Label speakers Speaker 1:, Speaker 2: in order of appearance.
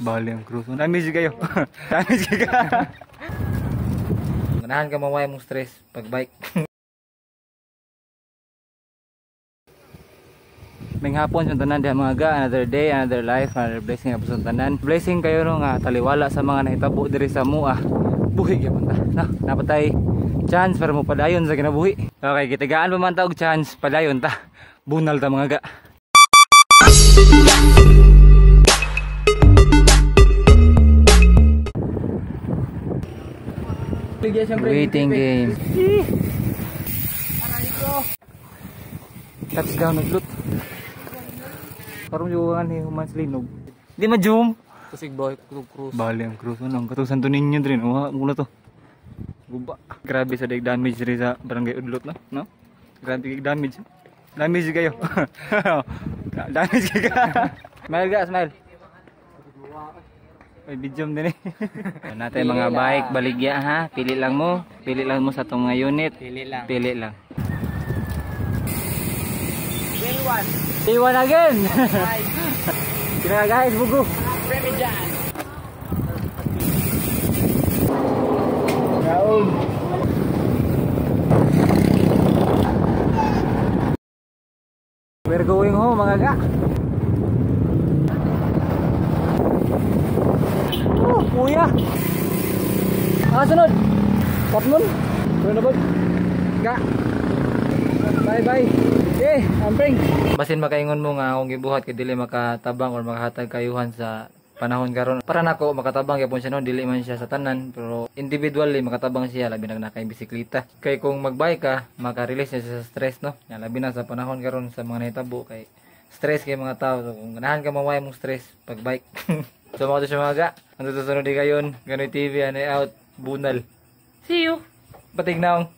Speaker 1: Bali ang cruise. Namiss kayo. Namiss ka.
Speaker 2: Ganahan ka maway mong stress pag bike.
Speaker 1: May hapon sa tanan diha mga ga, another day, another life, another blessing nga sa tanan. Blessing kayo no nga taliwala sa mga nahitabo diri sa mua. Buhi gyapon ta. No, napatay chance para mo padayon sa kinabuhi. Okay, kitigaan pa man ta og chance padayon ta. Bunal ta mga ga. Waiting game. Touchdown naglut. Parang juwangan ni Human Slinog. Di ma-zoom.
Speaker 2: Kusig boy, cruise.
Speaker 1: Bali ang cruise nang katusan to ninyo din. Muna to. Guba. Grabe sa dig damage rin sa barangay Udlot no? Grabe kig damage. Damage kayo. Damage ka. Smile ga, smile. May bidyom din eh. Natin mga bike, baligya ha. Pili lang mo sa itong mga unit. Pili lang. T1 again. Kaya guys, bugo.
Speaker 2: Remijan.
Speaker 1: Yaon. We're going home mga ga. Kuya. Sunod. Tapnon. Sunod na boy. Ga. Bye. Amping.
Speaker 2: Basin makaingon mo nga kung gibuhat kay dili makatabang or makahatag kayuhan sa panahon karon. Para nako makatabang gyapon siya no, dili man siya sa tanan pero individually makatabang siya labi na nakay bisikleta. Kay kung magbike ka, maka-release siya sa stress no. Ya labi na sa panahon karon sa mga nahitabo kay stress kay mga tao. So, kung ganahan ka maway mong stress pag bike. So mga to siya mga ga. Ang susunod di kayon. Ganoy TV, anay out. Bunal. See you. Patignaong.